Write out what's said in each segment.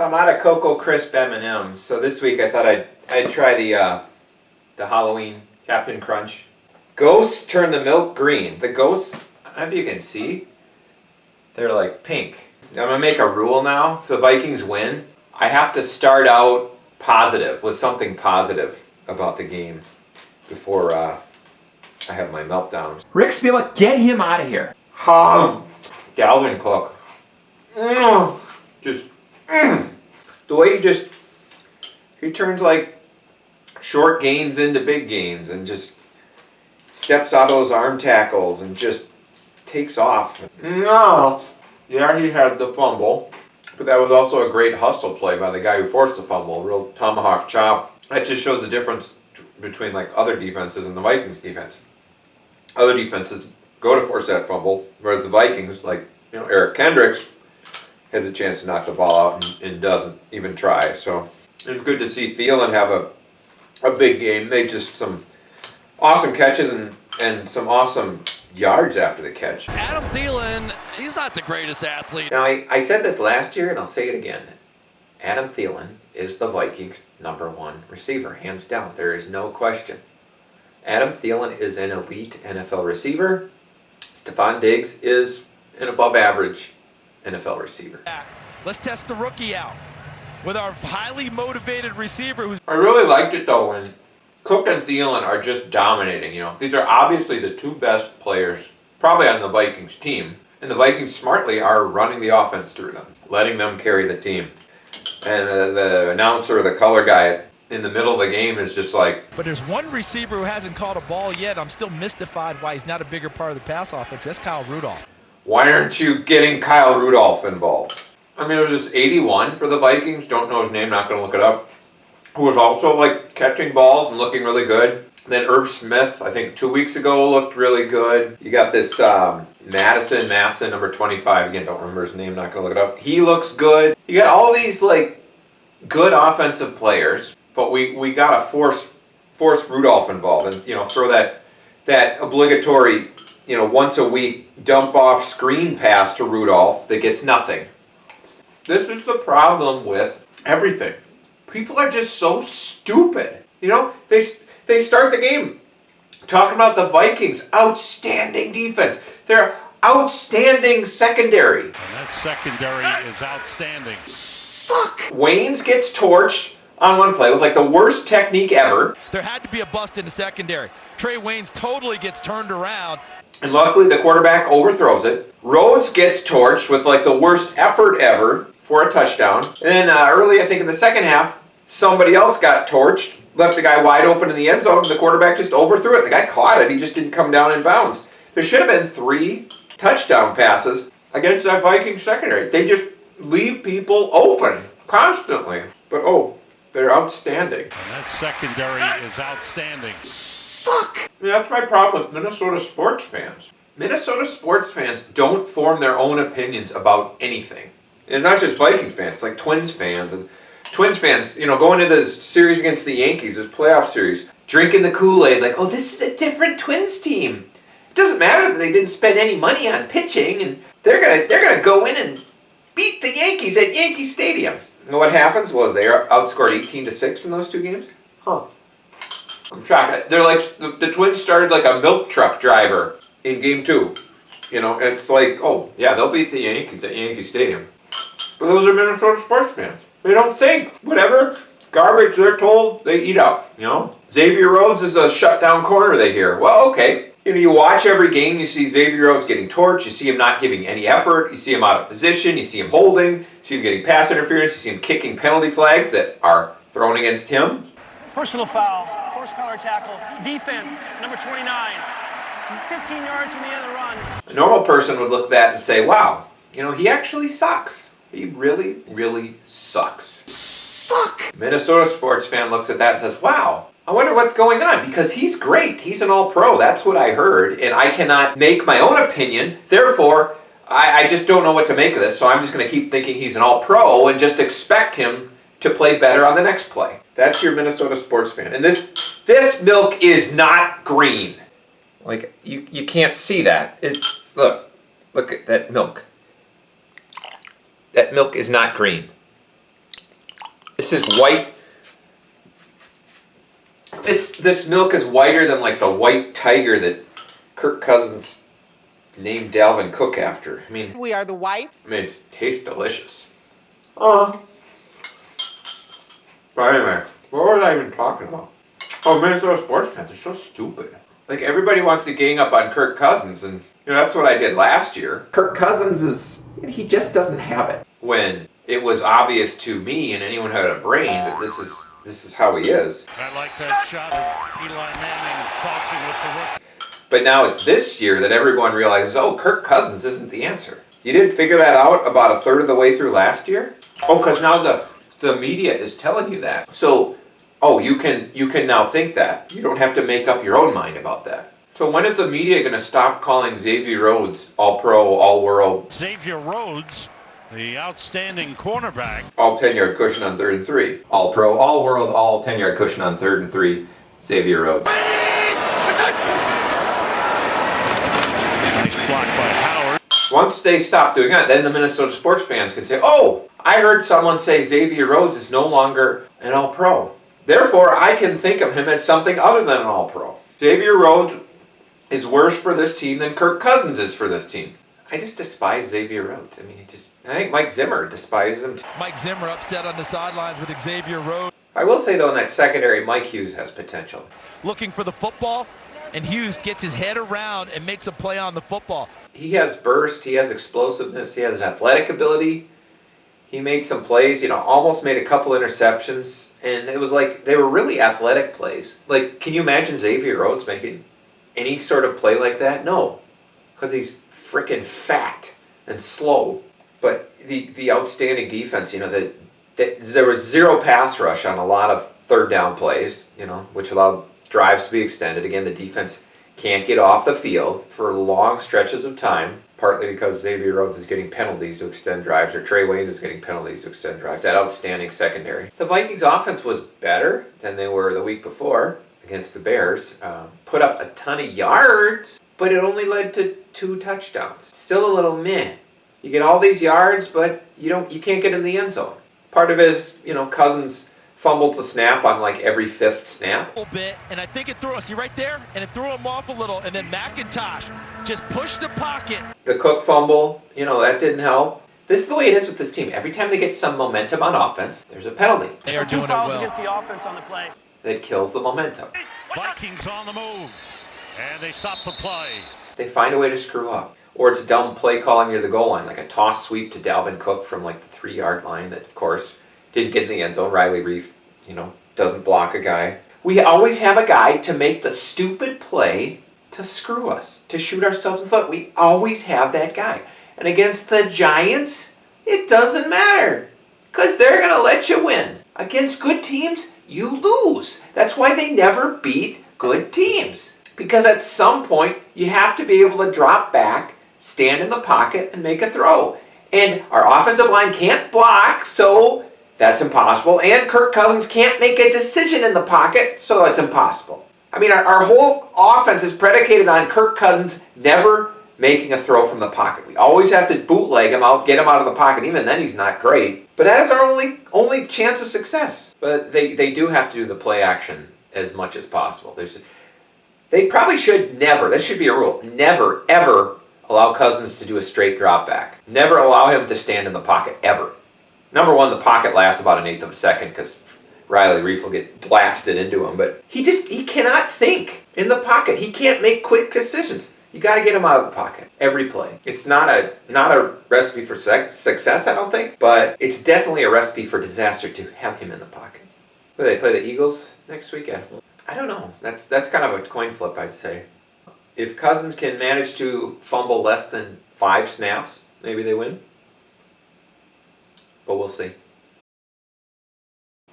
So I'm out of Cocoa Crisp M&Ms. So this week I thought I'd try the Halloween Captain Crunch. Ghosts turn the milk green. The ghosts, I don't know if you can see, they're like pink. I'm gonna make a rule now. If the Vikings win, I have to start out positive, with something positive about the game before I have my meltdowns. Rick Spielman, get him out of here. Dalvin Cook. The way he turns like short gains into big gains and just steps out of those arm tackles and just takes off. No. Yeah, he had the fumble, but that was also a great hustle play by the guy who forced the fumble. Real tomahawk chop. That just shows the difference between like other defenses and the Vikings defense. Other defenses go to force that fumble, whereas the Vikings, like Eric Kendricks, has a chance to knock the ball out and doesn't even try. So it's good to see Thielen have a big game. Made just some awesome catches and some awesome yards after the catch. Adam Thielen, he's not the greatest athlete. Now, I said this last year, and I'll say it again. Adam Thielen is the Vikings' #1 receiver, hands down. There is no question. Adam Thielen is an elite NFL receiver. Stephon Diggs is an above-average NFL receiver. Let's test the rookie out with our highly motivated receiver. I really liked it, though, when Cook and Thielen are just dominating. These are obviously the two best players probably on the Vikings team, and the Vikings smartly are running the offense through them, letting them carry the team. And the announcer, the color guy in the middle of the game is just like... But there's one receiver who hasn't caught a ball yet. I'm still mystified why he's not a bigger part of the pass offense. That's Kyle Rudolph. Why aren't you getting Kyle Rudolph involved? I mean, it was just 81 for the Vikings. Don't know his name, not going to look it up. Who was also like catching balls and looking really good. Then Irv Smith, I think 2 weeks ago, looked really good. You got this Masson, number 25. Again, don't remember his name, not going to look it up. He looks good. You got all these like good offensive players, but we got to force Rudolph involved and throw that obligatory once a week dump off screen pass to Rudolph that gets nothing. This is the problem with everything. People are just so stupid. They start the game talking about the Vikings' outstanding defense. Their outstanding secondary. And that secondary is outstanding. Suck. Waynes gets torched on one play with like the worst technique ever. There had to be a bust in the secondary. Trey Waynes totally gets turned around. And luckily the quarterback overthrows it. Rhodes gets torched with like the worst effort ever for a touchdown. And then early, I think in the second half, somebody else got torched, left the guy wide open in the end zone, and the quarterback just overthrew it. The guy caught it. He just didn't come down in bounds. There should have been 3 touchdown passes against that Vikings secondary. They just leave people open constantly. But they're outstanding. And that secondary is outstanding. Suck! I mean, that's my problem with Minnesota sports fans. Minnesota sports fans don't form their own opinions about anything. And not just Vikings fans, it's like Twins fans. And Twins fans, going into this series against the Yankees, this playoff series, drinking the Kool-Aid like, this is a different Twins team. It doesn't matter that they didn't spend any money on pitching, and they're gonna go in and beat the Yankees at Yankee Stadium. You know what happens was they outscored 18-6 in those 2 games? I'm shocked. They're like, the Twins started like a milk truck driver in game 2. It's like, they'll beat the Yankees at Yankee Stadium. But those are Minnesota sports fans. They don't think. Whatever garbage they're told, they eat up, Xavier Rhodes is a shutdown corner, they hear. Well, okay. You watch every game, you see Xavier Rhodes getting torched, you see him not giving any effort, you see him out of position, you see him holding, you see him getting pass interference, you see him kicking penalty flags that are thrown against him. Personal foul, horse collar tackle, defense, number 29. Some 15 yards from the end of the run. A normal person would look at that and say, wow, he actually sucks. He really, really sucks. Suck! Minnesota sports fan looks at that and says, wow, I wonder what's going on, because he's great. He's an all-pro. That's what I heard, and I cannot make my own opinion. Therefore, I just don't know what to make of this, so I'm just going to keep thinking he's an all-pro and just expect him to play better on the next play. That's your Minnesota sports fan. And this milk is not green. Like, you can't see that. Look at that milk. That milk is not green. This is white. This milk is whiter than like the white tiger that Kirk Cousins named Dalvin Cook after. I mean, We are the white. it tastes delicious. But anyway, what was I even talking about? Oh, Minnesota sports fans are so stupid. Like, everybody wants to gang up on Kirk Cousins, and that's what I did last year. Kirk Cousins he just doesn't have it. When it was obvious to me and anyone who had a brain that this is how he is. I like that shot of Eli Manning talking with the rookie. But now it's this year that everyone realizes, oh, Kirk Cousins isn't the answer. You didn't figure that out about a third of the way through last year? Oh, because now the media is telling you that. So, you can now think that. You don't have to make up your own mind about that. So when is the media going to stop calling Xavier Rhodes All-Pro, All-World? Xavier Rhodes, the outstanding cornerback. All 10-yard cushion on 3rd and 3. All-Pro, All-World, all 10-yard cushion on 3rd and 3. Xavier Rhodes. Nice block by Howard. Once they stop doing that, then the Minnesota sports fans can say, oh, I heard someone say Xavier Rhodes is no longer an All-Pro. Therefore, I can think of him as something other than an All-Pro. Xavier Rhodes is worse for this team than Kirk Cousins is for this team. I just despise Xavier Rhodes. I mean, I think Mike Zimmer despises him too. Mike Zimmer upset on the sidelines with Xavier Rhodes. I will say, though, in that secondary, Mike Hughes has potential. Looking for the football, and Hughes gets his head around and makes a play on the football. He has burst, he has explosiveness, he has athletic ability. He made some plays, almost made a couple interceptions. And it was like, they were really athletic plays. Like, can you imagine Xavier Rhodes making any sort of play like that? No, because he's freaking fat and slow. But the outstanding defense, there was zero pass rush on a lot of third down plays, which allowed drives to be extended. Again, the defense can't get off the field for long stretches of time, partly because Xavier Rhodes is getting penalties to extend drives, or Trey Waynes is getting penalties to extend drives. That outstanding secondary. The Vikings offense was better than they were the week before against the Bears. Put up a ton of yards, but it only led to 2 touchdowns. Still a little meh. You get all these yards, but you can't get in the end zone. Part of it is, Cousins fumbles the snap on like every 5th snap. A little bit, and I think it threw us. See right there? And it threw him off a little, and then McIntosh just pushed the pocket. The Cook fumble, that didn't help. This is the way it is with this team. Every time they get some momentum on offense, there's a penalty. They are 2 doing it fouls well. against the offense on the play. That kills the momentum. Vikings on the move. And they stop the play. They find a way to screw up. Or it's dumb play calling near the goal line, like a toss sweep to Dalvin Cook from like the 3-yard line that, of course, didn't get in the end zone. Riley Reef, doesn't block a guy. We always have a guy to make the stupid play to screw us, to shoot ourselves in the foot. We always have that guy. And against the Giants, it doesn't matter, because they're going to let you win. Against good teams, you lose. That's why they never beat good teams. Because at some point, you have to be able to drop back, stand in the pocket, and make a throw. And our offensive line can't block, so that's impossible. And Kirk Cousins can't make a decision in the pocket, so that's impossible. I mean, our whole offense is predicated on Kirk Cousins never making a throw from the pocket. We always have to bootleg him out, get him out of the pocket. Even then, he's not great. But that is our only chance of success. But they do have to do the play action as much as possible. They probably should never, this should be a rule, never, ever allow Cousins to do a straight drop back. Never allow him to stand in the pocket, ever. Number one, the pocket lasts about 1/8 of a second because Riley Reef will get blasted into him. But he cannot think in the pocket. He can't make quick decisions. You got to get him out of the pocket every play. It's not a recipe for success, I don't think, but it's definitely a recipe for disaster to have him in the pocket. Will they play the Eagles next weekend? I don't know. That's kind of a coin flip, I'd say. If Cousins can manage to fumble less than 5 snaps, maybe they win. But we'll see.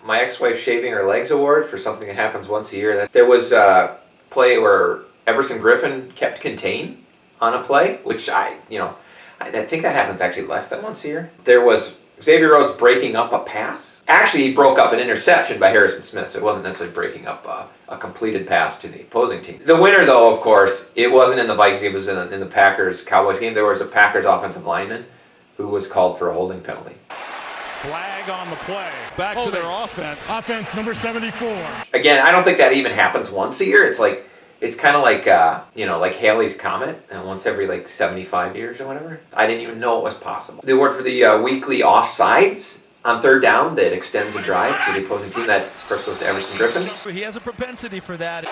My ex-wife shaving her legs award for something that happens once a year. There was a play where Everson Griffin kept contained on a play, which I think that happens actually less than once a year. There was Xavier Rhodes breaking up a pass. Actually, he broke up an interception by Harrison Smith, so it wasn't necessarily breaking up a completed pass to the opposing team. The winner, though, of course, it wasn't in the Vikings game, it was in the Packers-Cowboys game. There was a Packers offensive lineman who was called for a holding penalty. Flag on the play. Back to their offense. Offense number 74. Again, I don't think that even happens once a year. It's kind of like, like Halley's Comet, once every like 75 years or whatever. I didn't even know it was possible. The award for the weekly offsides on third down that extends a drive to the opposing team. That, of course, goes to Everson Griffin. He has a propensity for that.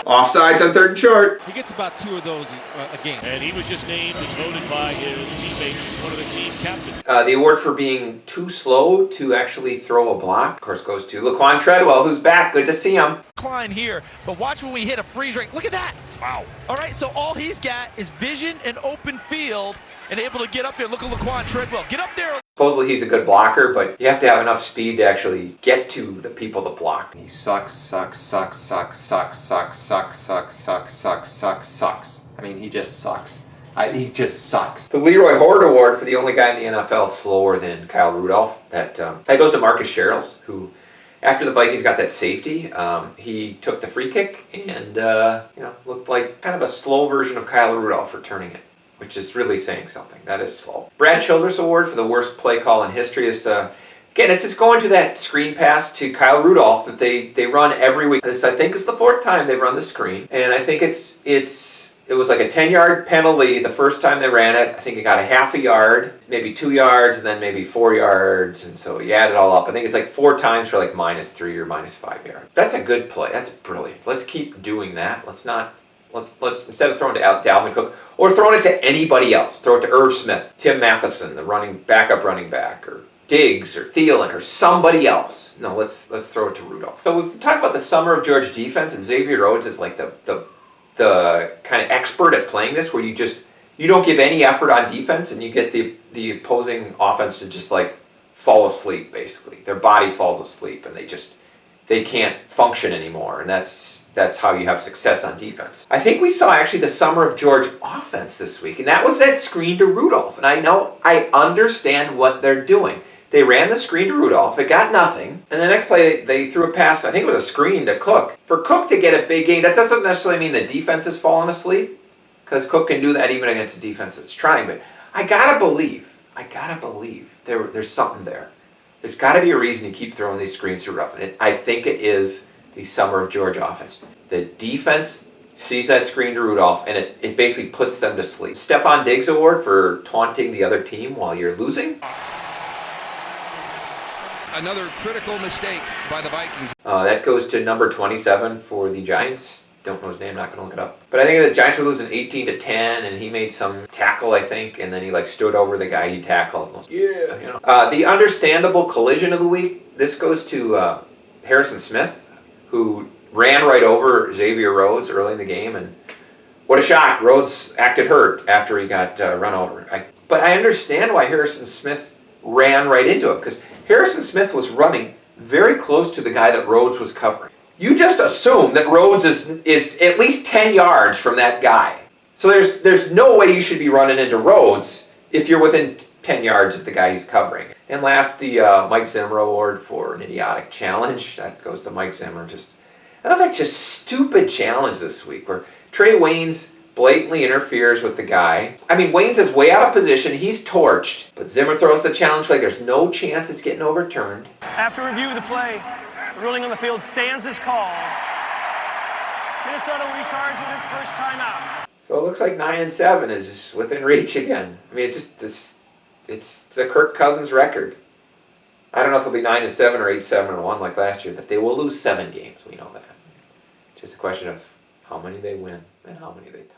Offsides on third and short. He gets about 2 of those a game. And he was just named and voted by his teammates as one of the team captains. The award for being too slow to actually throw a block, of course, goes to Laquon Treadwell, who's back. Good to see him. Klein here, but watch when we hit a freeze rate. Look at that. Wow. All right, so all he's got is vision and open field and able to get up there. Look at Laquon Treadwell. Get up there. Supposedly he's a good blocker, but you have to have enough speed to actually get to the people to block. He sucks. I mean, he just sucks. He just sucks. The Leroy Horde Award for the only guy in the NFL slower than Kyle Rudolph. That goes to Marcus Sherrills, who, after the Vikings got that safety, he took the free kick and looked like kind of a slow version of Kyle Rudolph returning it, which is really saying something. That is slow. Brad Childress Award for the worst play call in history is, again, it's just going to that screen pass to Kyle Rudolph that they run every week. This, I think, is the 4th time they run the screen, and I think it was like a 10-yard penalty the first time they ran it. I think it got a half a yard, maybe 2 yards, and then maybe 4 yards, and so you add it all up. I think it's like 4 times for like -3 or -5 yards. That's a good play. That's brilliant. Let's keep doing that. Let's instead of throwing to Dalvin Cook or throwing it to anybody else, throw it to Irv Smith, Tim Matheson, the backup running back, or Diggs or Thielen or somebody else. No, let's throw it to Rudolph. So we've talked about the summer of George defense, and Xavier Rhodes is like the kind of expert at playing this, where you don't give any effort on defense and you get the opposing offense to just like fall asleep, basically. Their body falls asleep and they can't function anymore, and that's how you have success on defense. I think we saw actually the summer of George offense this week, and that was that screen to Rudolph. And I understand what they're doing. They ran the screen to Rudolph, it got nothing, and the next play they threw a pass, I think it was a screen to Cook. For Cook to get a big gain, that doesn't necessarily mean the defense has fallen asleep, because Cook can do that even against a defense that's trying, but I gotta believe there's something there. There's got to be a reason you keep throwing these screens to Rudolph, and I think it is the summer of George offense. The defense sees that screen to Rudolph, and it basically puts them to sleep. Stephon Diggs Award for taunting the other team while you're losing. Another critical mistake by the Vikings. That goes to number 27 for the Giants. Don't know his name, not going to look it up. But I think the Giants were losing 18-10, and he made some tackle, I think, and then he stood over the guy he tackled. Yeah. The understandable collision of the week, this goes to Harrison Smith, who ran right over Xavier Rhodes early in the game, and what a shock. Rhodes acted hurt after he got run over. But I understand why Harrison Smith ran right into him, because Harrison Smith was running very close to the guy that Rhodes was covering. You just assume that Rhodes is at least 10 yards from that guy. So there's no way you should be running into Rhodes if you're within 10 yards of the guy he's covering. And last, the Mike Zimmer Award for an idiotic challenge. That goes to Mike Zimmer. Just another stupid challenge this week, where Trey Waynes blatantly interferes with the guy. I mean, Waynes is way out of position. He's torched. But Zimmer throws the challenge flag. There's no chance it's getting overturned. After review of the play, the ruling on the field stands as called. Minnesota will be charged with its first timeout. So it looks like 9-7 is within reach again. I mean, it's the Kirk Cousins record. I don't know if it'll be 9-7 or 8-7-1 like last year, but they will lose 7 games. We know that. It's just a question of how many they win and how many they tie.